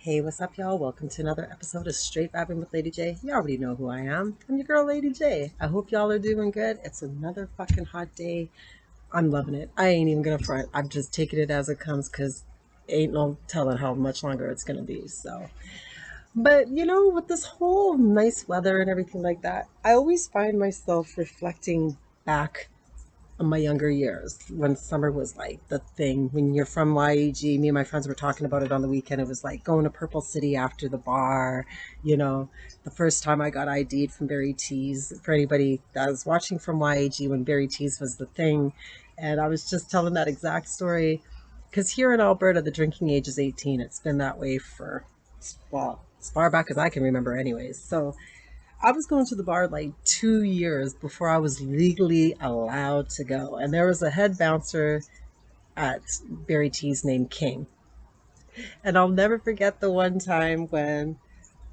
Hey, what's up, y'all? Welcome to another episode of Straight Vibing with Lady J. You already know who I am. I'm your girl, Lady J. I hope y'all are doing good. It's another fucking hot day. I'm loving it. I ain't even gonna front. I'm just taking it as it comes because ain't no telling how much longer it's gonna be. But with this whole nice weather and everything like that, I always find myself reflecting back in my younger years when summer was like the thing. When you're from YEG, me and my friends were talking about it on the weekend. It was like going to Purple City after the bar. You know, the first time I got ID'd from Berry Tees, for anybody that was watching from YEG when Berry Tees was the thing. And I was just telling that exact story because here in Alberta, the drinking age is 18. It's been that way for, well, as far back as I can remember, anyways. So I was going to the bar like 2 years before I was legally allowed to go. And there was a head bouncer at Berry Tees named King. And I'll never forget the one time when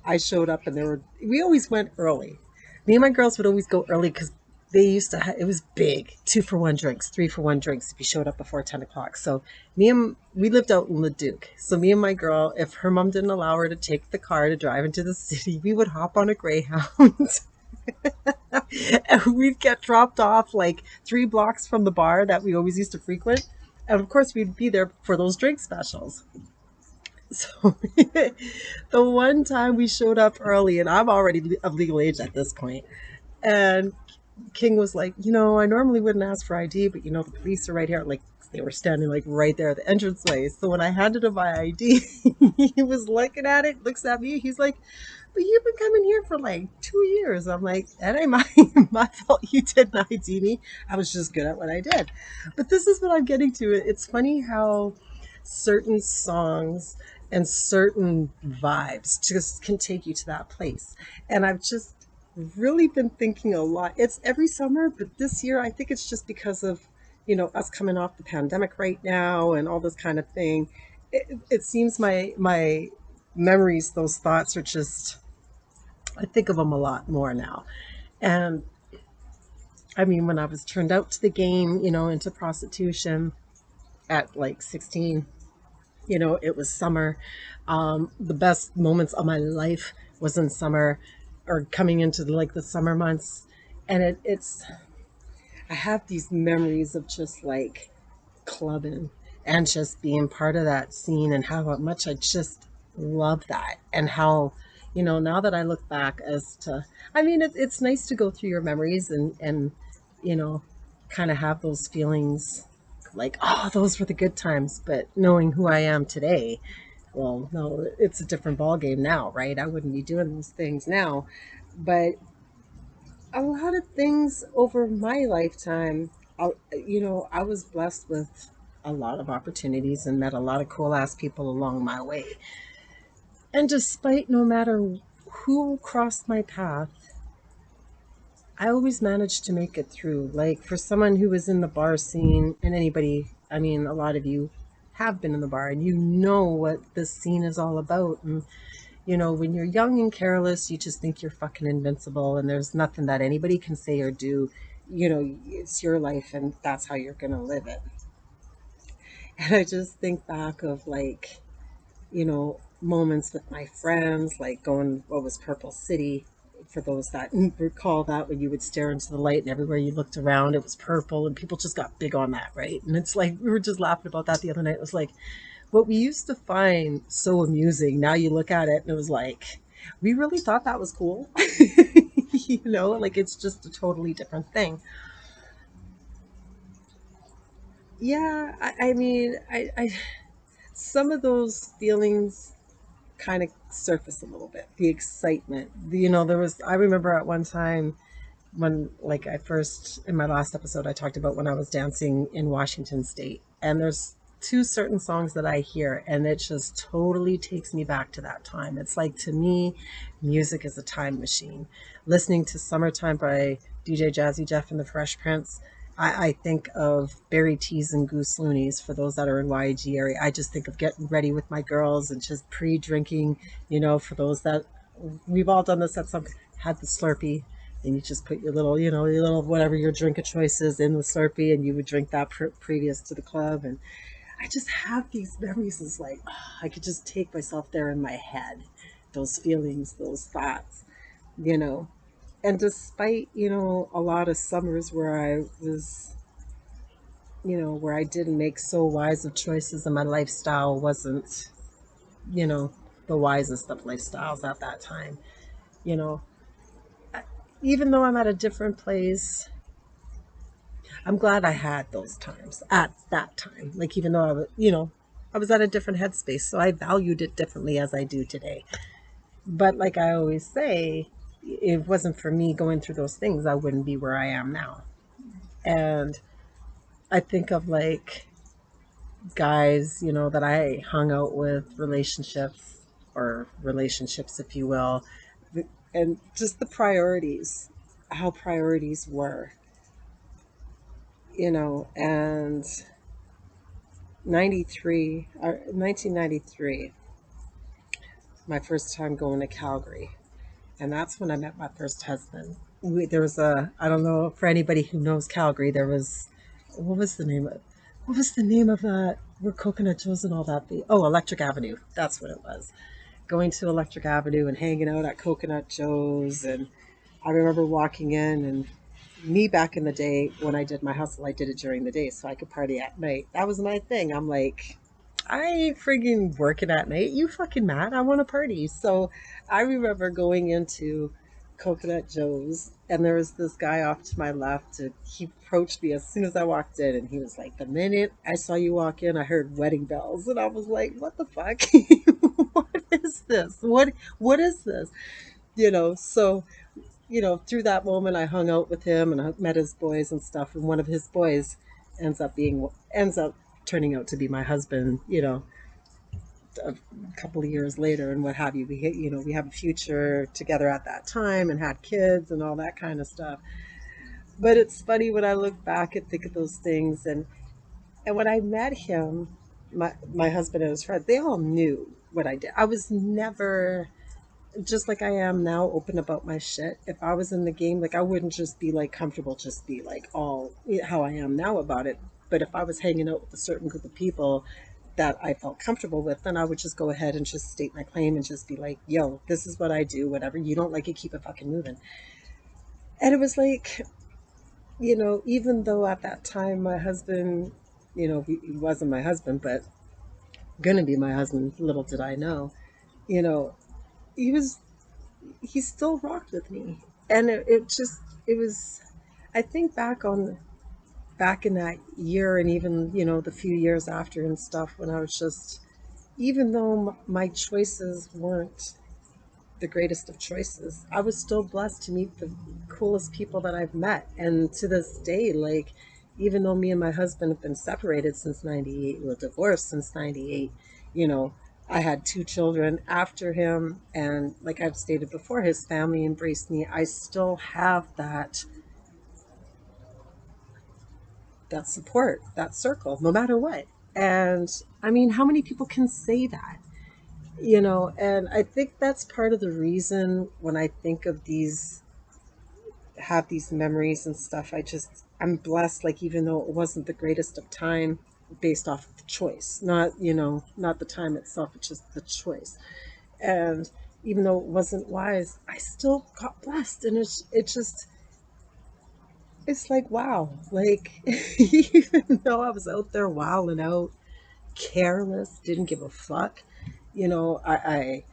I showed up and we always went early. Me and my girls would always go early because they used to it was big 2 for 1 drinks, 3 for 1 drinks if you showed up before 10 o'clock. So we lived out in Leduc. So me and my girl, if her mom didn't allow her to take the car to drive into the city, we would hop on a Greyhound and we'd get dropped off like 3 blocks from the bar that we always used to frequent. And of course, we'd be there for those drink specials. So the one time we showed up early, and I'm already of legal age at this point, and King was like, I normally wouldn't ask for ID, but the police are right here. Like they were standing like right there at the entranceway. So when I handed him my ID, he was looking at it, looks at me. He's like, "But you've been coming here for like 2 years." I'm like, "That ain't my my fault. You didn't ID me. I was just good at what I did." But this is what I'm getting to. It's funny how certain songs and certain vibes just can take you to that place. And I've just really been thinking a lot. It's every summer, but this year I think it's just because of, us coming off the pandemic right now and all this kind of thing. It seems my memories, those thoughts are just I think of them a lot more now. And I mean, when I was turned out to the game, into prostitution at like 16, it was summer. The best moments of my life was in summer or coming into like the summer months. And I have these memories of just like clubbing and just being part of that scene and how much I just love that. And how, now that I look back as to, I mean, it's nice to go through your memories and, you know, kind of have those feelings like, oh, those were the good times. But knowing who I am today, well, no, it's a different ball game now, right? I wouldn't be doing those things now. But a lot of things over my lifetime, I was blessed with a lot of opportunities and met a lot of cool ass people along my way. And despite no matter who crossed my path, I always managed to make it through. Like for someone who was in the bar scene, and anybody, I mean, a lot of you have been in the bar and you know what this scene is all about. And when you're young and careless, you just think you're fucking invincible and there's nothing that anybody can say or do. It's your life and that's how you're going to live it. And I just think back of like, moments with my friends, like going, what was Purple City, for those that recall that, when you would stare into the light and everywhere you looked around, it was purple and people just got big on that, right? And it's like, we were just laughing about that the other night. It was like, what we used to find so amusing, now you look at it and it was like, we really thought that was cool. Like it's just a totally different thing. Yeah, I mean, some of those feelings kind of surface a little bit. The excitement, there was. I remember at one time when, like, I first in my last episode, I talked about when I was dancing in Washington State, and there's two certain songs that I hear, and it just totally takes me back to that time. It's like, to me, music is a time machine. Listening to "Summertime" by DJ Jazzy Jeff and the Fresh Prince, I think of Berry Tees and Goose Loonies. For those that are in YG area, I just think of getting ready with my girls and just pre-drinking. For those that, we've all done this at some, had the Slurpee, and you just put your little, your little whatever your drink of choice is in the Slurpee, and you would drink that previous to the club. And I just have these memories. It's like, I could just take myself there in my head, those feelings, those thoughts, you know. And despite, a lot of summers where I was, where I didn't make so wise of choices and my lifestyle wasn't, you know, the wisest of lifestyles at that time, you know, even though I'm at a different place, I'm glad I had those times at that time. Like, even though I was at a different headspace, so I valued it differently as I do today. But like I always say, if it wasn't for me going through those things, I wouldn't be where I am now. And I think of like guys, that I hung out with, relationships, if you will, and just the priorities, how priorities were, and 1993, my first time going to Calgary. And that's when I met my first husband. There was I don't know for anybody who knows Calgary, there was, what was the name of, that, where Coconut Joe's and all that be? Oh, Electric Avenue. That's what it was. Going to Electric Avenue and hanging out at Coconut Joe's. And I remember walking in, and me back in the day when I did my hustle, I did it during the day so I could party at night. That was my thing. I'm like, I ain't friggin' working at night. You fucking mad? I want to party. So I remember going into Coconut Joe's, and there was this guy off to my left. And he approached me as soon as I walked in, and he was like, "The minute I saw you walk in, I heard wedding bells," and I was like, "What the fuck? What is this? What is this?" So through that moment, I hung out with him and I met his boys and stuff. And one of his boys ends up turning out to be my husband. A couple of years later and what have you. We have a future together at that time and had kids and all that kind of stuff. But it's funny when I look back and think of those things. And when I met him, my husband and his friend, they all knew what I did. I was never, just like I am now, open about my shit. If I was in the game, like, I wouldn't just be like comfortable, just be like all how I am now about it. But if I was hanging out with a certain group of people that I felt comfortable with, then I would just go ahead and just state my claim and just be like, "Yo, this is what I do. Whatever you don't like it, keep it fucking moving." And it was like, even though at that time my husband, he wasn't my husband, but gonna be my husband, little did I know, you know, he was he still rocked with me. And it was, I think back in that year, and even the few years after and stuff, when I was just, even though my choices weren't the greatest of choices, I was still blessed to meet the coolest people that I've met. And to this day, like, even though me and my husband have been separated since 98, well, divorced since 98, you know, I had two children after him. And like I've stated before, his family embraced me. I still have that support, that circle, no matter what. And I mean, how many people can say that? And I think that's part of the reason when I think of have these memories and stuff, I'm blessed. Like, even though it wasn't the greatest of time, based off of the choice, not the time itself, it's just the choice. And even though it wasn't wise, I still got blessed. And it's like, wow, like, even though I was out there wilding out, careless, didn't give a fuck, I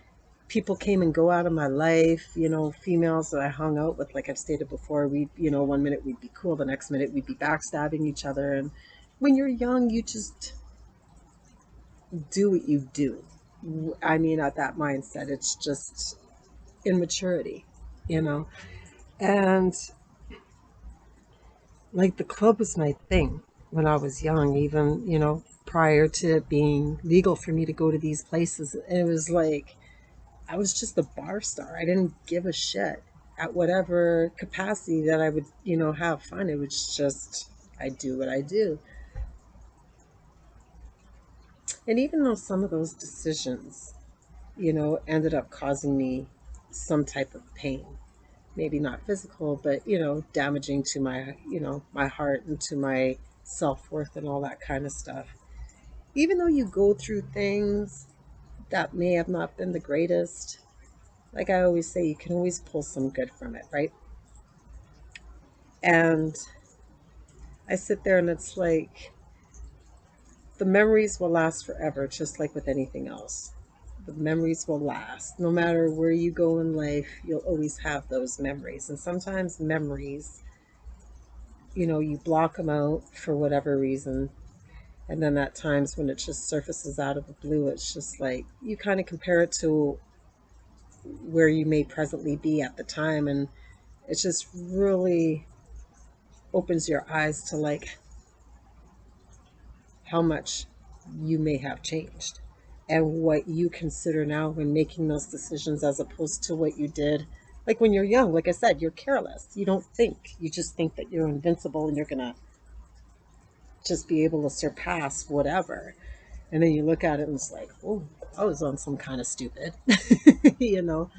people came and go out of my life, females that I hung out with, like I've stated before, one minute we'd be cool, the next minute we'd be backstabbing each other. And when you're young, you just do what you do. I mean, at that mindset, it's just immaturity, you know? And like, the club was my thing when I was young, even, prior to it being legal for me to go to these places. It was like, I was just a bar star. I didn't give a shit at whatever capacity that I would, have fun. It was just, I do what I do. And even though some of those decisions, ended up causing me some type of pain, maybe not physical, but, damaging to my, my heart and to my self worth and all that kind of stuff. even though you go through things that may have not been the greatest, like I always say, you can always pull some good from it, right? And I sit there and it's like the memories will last forever, just like with anything else. The memories will last. No matter where you go in life, you'll always have those memories. And sometimes memories, you block them out for whatever reason. And then at times when it just surfaces out of the blue, it's just like you kind of compare it to where you may presently be at the time. And it just really opens your eyes to like how much you may have changed and what you consider now when making those decisions as opposed to what you did like when you're young. Like I said, you're careless, you don't think, you just think that you're invincible and you're gonna just be able to surpass whatever. And then you look at it and it's like, oh, I was on some kind of stupid. you know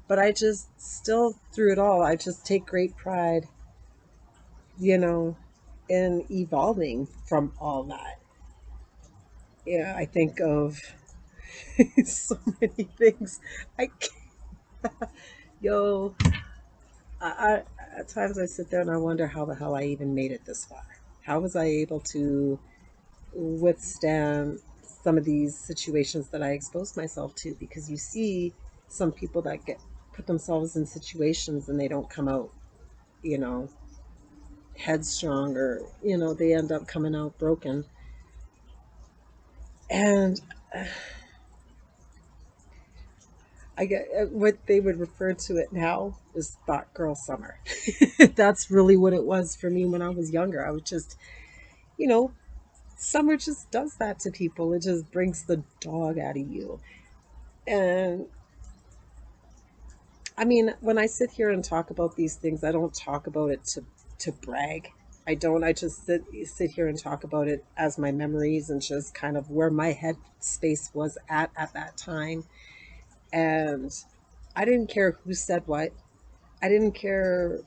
but I just still, through it all, I just take great pride, you know in evolving from all that. Yeah, I think of so many things. I Yo, I at times I sit there and I wonder how the hell I even made it this far. How was I able to withstand some of these situations that I exposed myself to? Because you see some people that get put themselves in situations and they don't come out, you know, headstrong, or they end up coming out broken. And I get what they would refer to it now is thought girl summer. That's really what it was for me when I was younger. I was just, you know, summer just does that to people. It just brings the dog out of you. And I mean, when I sit here and talk about these things, I don't talk about it to brag. I don't. I just sit here and talk about it as my memories and just kind of where my head space was at that time. And I didn't care who said what. I didn't care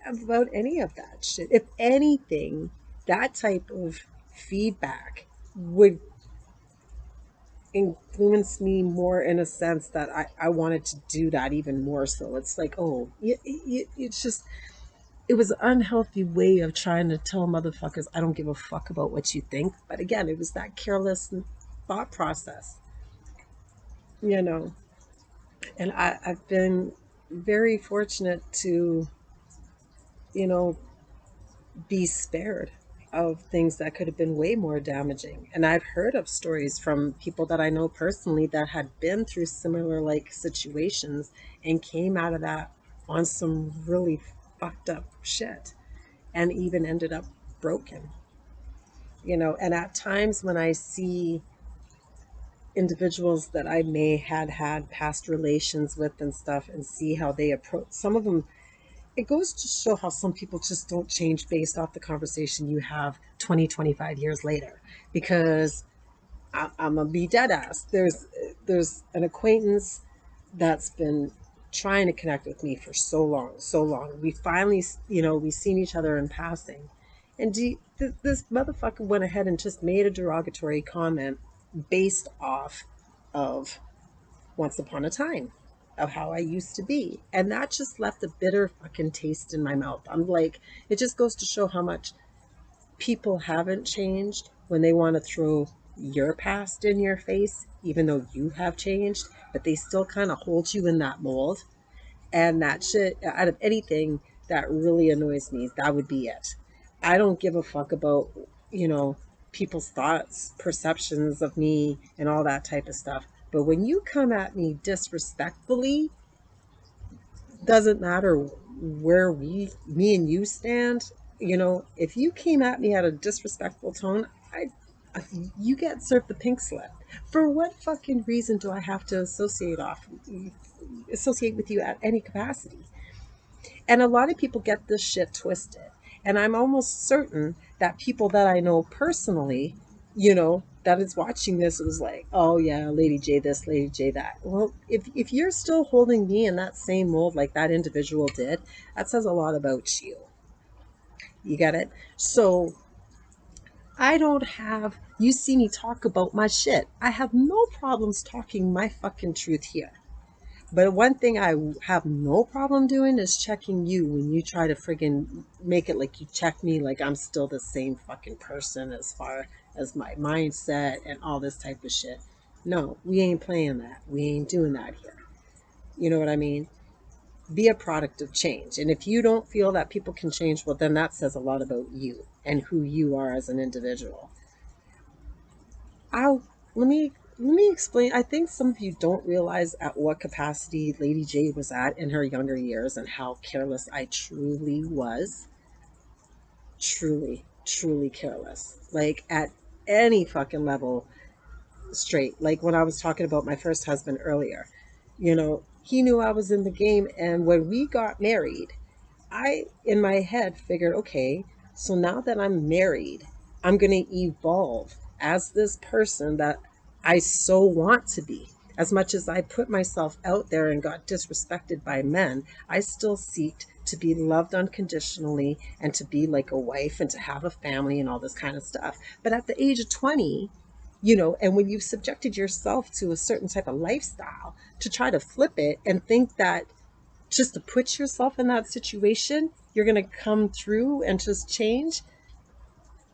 about any of that shit. If anything, that type of feedback would influence me more in a sense that I wanted to do that even more so. It's like, oh, it's just, it was an unhealthy way of trying to tell motherfuckers, I don't give a fuck about what you think. But again, it was that careless thought process, you know. And I've been very fortunate to, you know, be spared of things that could have been way more damaging. And I've heard of stories from people that I know personally that had been through similar like situations and came out of that on some really fucked up shit and even ended up broken. And at times when I see individuals that I may had past relations with and stuff and see how they approach some of them, it goes to show how some people just don't change based off the conversation you have 20, 25 years later. Because I'm gonna be dead ass. There's an acquaintance that's been trying to connect with me for so long, so long. We finally, we seen each other in passing, and this motherfucker went ahead and just made a derogatory comment based off of once upon a time, of how I used to be. And that just left a bitter fucking taste in my mouth. I'm like, it just goes to show how much people haven't changed when they want to throw your past in your face, even though you have changed, but they still kind of hold you in that mold. And that shit, out of anything that really annoys me, that would be it. I don't give a fuck about, you know, people's thoughts, perceptions of me, and all that type of stuff. But when you come at me disrespectfully, doesn't matter where me and you stand. If you came at me at a disrespectful tone, you get served the pink slip. For what fucking reason do I have to associate with you at any capacity? And a lot of people get this shit twisted. And I'm almost certain that people that I know personally, that is watching this was like, oh yeah, Lady J this, Lady J that. Well, if you're still holding me in that same mold like that individual did, that says a lot about you. You get it? So I don't have, you see me talk about my shit. I have no problems talking my fucking truth here. But one thing I have no problem doing is checking you when you try to friggin' make it like you check me, like I'm still the same fucking person as far as my mindset and all this type of shit. No, we ain't playing that. We ain't doing that here. You know what I mean? Be a product of change. And if you don't feel that people can change, well, then that says a lot about you and who you are as an individual. I'll let me explain. I think some of you don't realize at what capacity Lady J was at in her younger years and how careless I truly was. Truly, truly careless. Like at any fucking level straight. Like when I was talking about my first husband earlier, he knew I was in the game. And when we got married, I, in my head, figured, okay, so now that I'm married, I'm going to evolve as this person that I so want to be. As much as I put myself out there and got disrespected by men, I still seeked to be loved unconditionally and to be like a wife and to have a family and all this kind of stuff. But at the age of 20, and when you've subjected yourself to a certain type of lifestyle, to try to flip it and think that just to put yourself in that situation, you're going to come through and just change.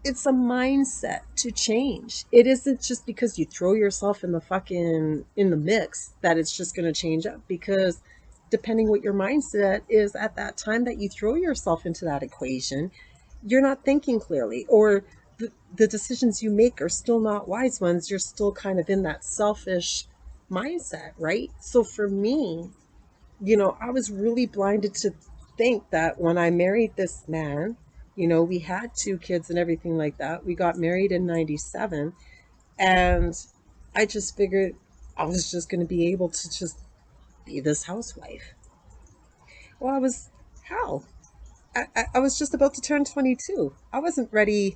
It's a mindset to change. It isn't just because you throw yourself in the fucking in the mix that it's just going to change up, because depending what your mindset is at that time that you throw yourself into that equation, you're not thinking clearly, or the decisions you make are still not wise ones. You're still kind of in that selfish mindset, right? So for me, I was really blinded to think that when I married this man, we had two kids and everything like that. We got married in 97, and I just figured I was just going to be able to just be this housewife. Well, I was, how? I was just about to turn 22. I wasn't ready.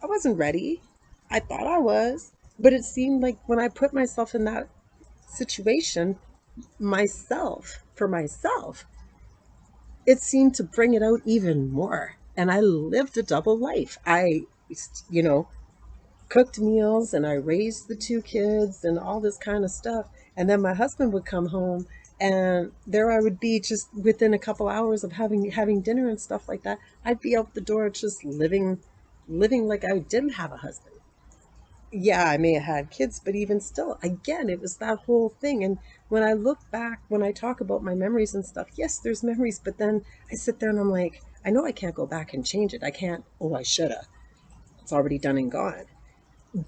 I wasn't ready. I thought I was. But it seemed like when I put myself in that situation, for myself, it seemed to bring it out even more. And I lived a double life. I, you know, cooked meals and I raised the two kids and all this kind of stuff. And then my husband would come home and there I would be just within a couple hours of having dinner and stuff like that. I'd be out the door just living like I didn't have a husband. Yeah, I may have had kids, but even still, again, it was that whole thing. And when I look back, when I talk about my memories and stuff, yes, there's memories, but then I sit there and I'm like, I know I can't go back and change it. I can't, oh, I shoulda. It's already done and gone.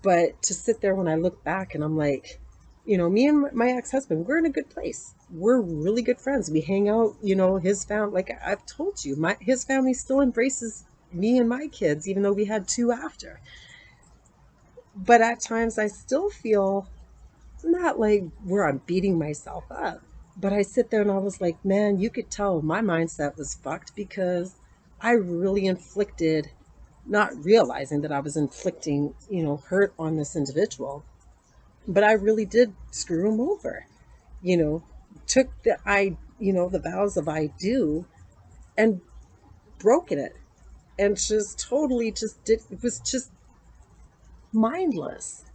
But to sit there when I look back and I'm like, me and my ex-husband, we're in a good place. We're really good friends. We hang out, his family, like I've told you, his family still embraces me and my kids, even though we had two after. But at times I still feel not like where I'm beating myself up, but I sit there and I was like, man, you could tell my mindset was fucked because I really inflicted, not realizing that I was inflicting, hurt on this individual, but I really did screw him over, you know, took the vows of I do and broken it and just totally just did, it was just mindless.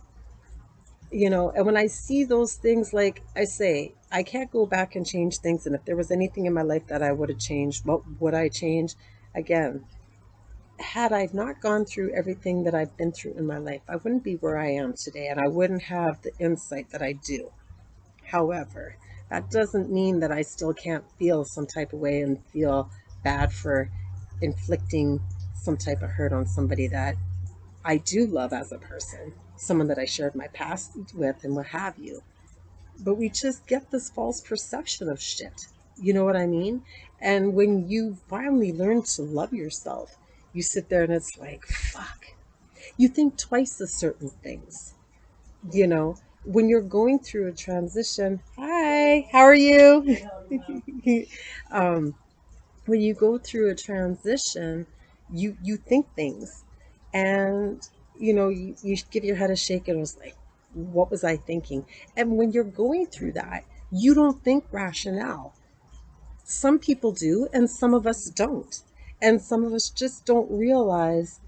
And when I see those things, like I say, I can't go back and change things. And if there was anything in my life that I would have changed, what would I change? Again, had I not gone through everything that I've been through in my life, I wouldn't be where I am today and I wouldn't have the insight that I do. However, that doesn't mean that I still can't feel some type of way and feel bad for inflicting some type of hurt on somebody that I do love as a person, someone that I shared my past with and what have you. But we just get this false perception of shit. You know what I mean? And when you finally learn to love yourself, you sit there and it's like, fuck. You think twice of certain things. You know, when you're going through a transition, hi, how are you? um, when you go through a transition, you think things, and you give your head a shake and it was like, what was I thinking? And when you're going through that, you don't think rationale. Some people do, and some of us don't, and some of us just don't realize,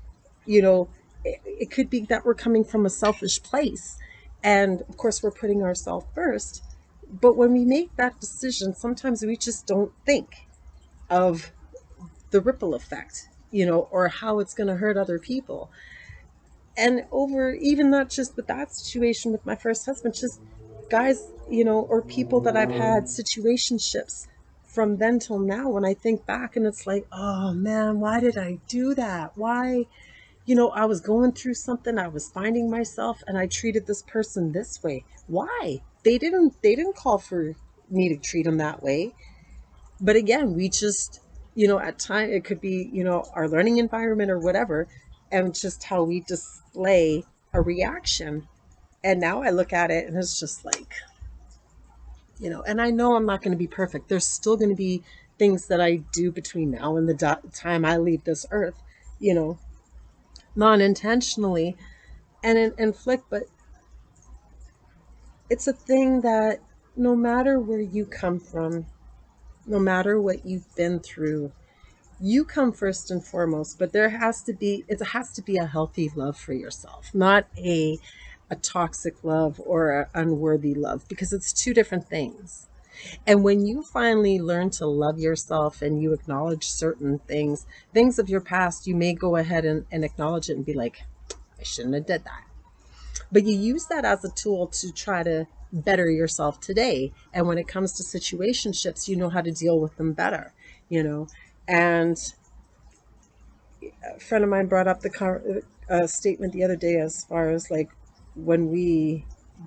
you know it could be that we're coming from a selfish place. And of course, we're putting ourselves first. But when we make that decision, sometimes we just don't think of the ripple effect, or how it's going to hurt other people. And over, even not just with that situation with my first husband, just guys, or people that I've had situationships from then till now, when I think back, and it's like, oh man, why did I do that? Why? I was going through something, I was finding myself, and I treated this person this way. Why? They didn't call for me to treat them that way. But again, we just, at time it could be, our learning environment or whatever, and just how we display a reaction. And now I look at it and it's just like, and I know I'm not going to be perfect. There's still going to be things that I do between now and the time I leave this earth, you know, non intentionally and inflict, but it's a thing that no matter where you come from, no matter what you've been through, you come first and foremost. But it has to be a healthy love for yourself, not a toxic love or an unworthy love, because it's two different things. And when you finally learn to love yourself and you acknowledge certain things of your past, you may go ahead and acknowledge it and be like, I shouldn't have did that. But you use that as a tool to try to better yourself today. And when it comes to situationships, you know how to deal with them better, you know. And a friend of mine brought up the statement the other day, as far as like when we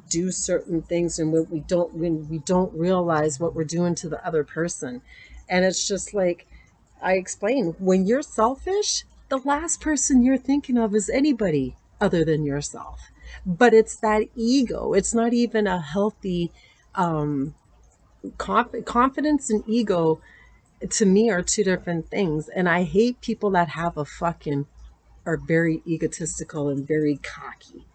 do certain things and when we don't realize what we're doing to the other person. And it's just like I explained, when you're selfish, the last person you're thinking of is anybody other than yourself. But it's that ego. It's not even a healthy confidence and ego. To me, are two different things. And I hate people that have a fucking are very egotistical and very cocky,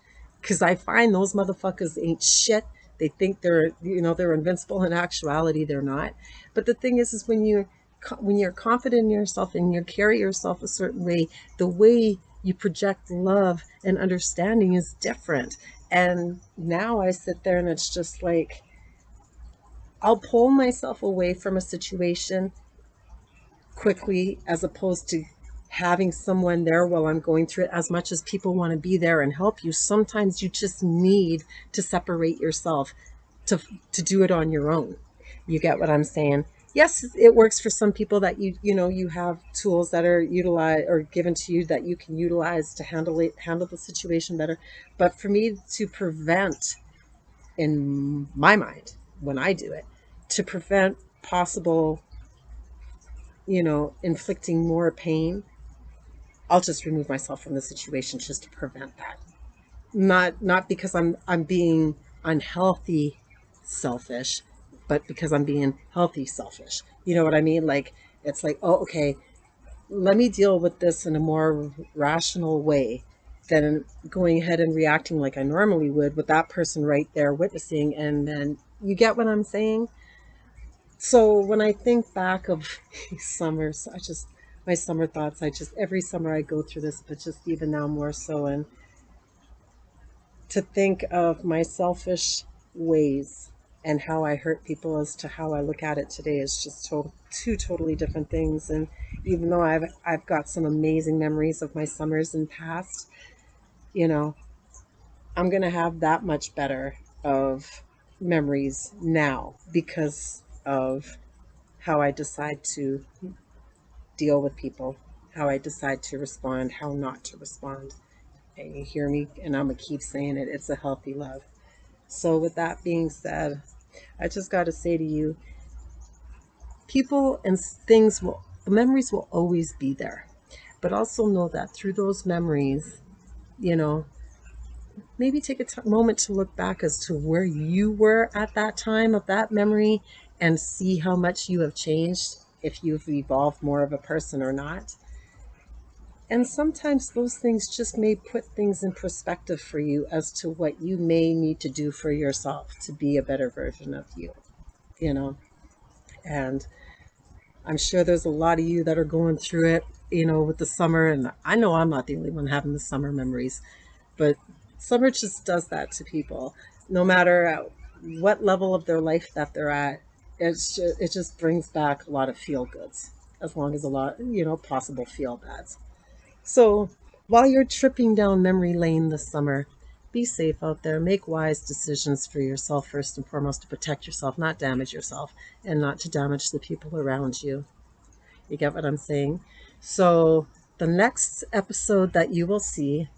because I find those motherfuckers ain't shit. They think they're invincible. In actuality, they're not. But the thing is when you're confident in yourself and you carry yourself a certain way, the way you project love and understanding is different. And now I sit there and it's just like I'll pull myself away from a situation quickly, as opposed to having someone there while I'm going through it. As much as people want to be there and help you, sometimes you just need to separate yourself to to do it on your own. You get what I'm saying? Yes, it works for some people that you have tools that are utilized or given to you that you can utilize to handle the situation better. But for me to prevent, in my mind, when I do it, to prevent possible, inflicting more pain, I'll just remove myself from the situation just to prevent that. Not because I'm being unhealthy selfish, but because I'm being healthy selfish. You know what I mean? Like it's like, oh, okay, let me deal with this in a more rational way than going ahead and reacting like I normally would with that person right there witnessing. And then you get what I'm saying? So when I think back of summers, my summer thoughts, every summer I go through this, but just even now more so. And to think of my selfish ways and how I hurt people as to how I look at it today is just two totally different things. And even though I've got some amazing memories of my summers in past, you know, I'm gonna have that much better of memories now because of how I decide to deal with people, how I decide to respond, how not to respond. And you hear me, and I'm going to keep saying it. It's a healthy love. So, with that being said, I just got to say to you, people and memories will always be there. But also know that through those memories, you know, maybe take a moment to look back as to where you were at that time of that memory and see how much you have changed, if you've evolved more of a person or not. And sometimes those things just may put things in perspective for you as to what you may need to do for yourself to be a better version of you, you know. And I'm sure there's a lot of you that are going through it. with the summer. And I know I'm not the only one having the summer memories, but summer just does that to people. No matter at what level of their life that they're at, it just brings back a lot of feel goods, as long as a lot, possible feel bads. So while you're tripping down memory lane this summer, be safe out there. Make wise decisions for yourself first and foremost, to protect yourself, not damage yourself, and not to damage the people around you. You get what I'm saying? So the next episode that you will see,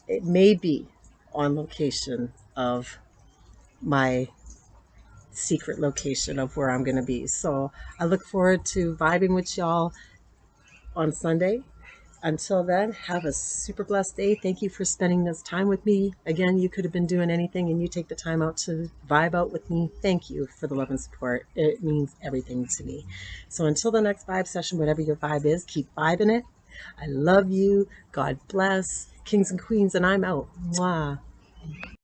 it may be on location of my secret location of where I'm going to be. So I look forward to vibing with y'all on Sunday. Until then, have a super blessed day. Thank you for spending this time with me. Again, you could have been doing anything and you take the time out to vibe out with me. Thank you for the love and support. It means everything to me. So until the next vibe session, whatever your vibe is, keep vibing it. I love you. God bless. Kings and queens, and I'm out. Mwah.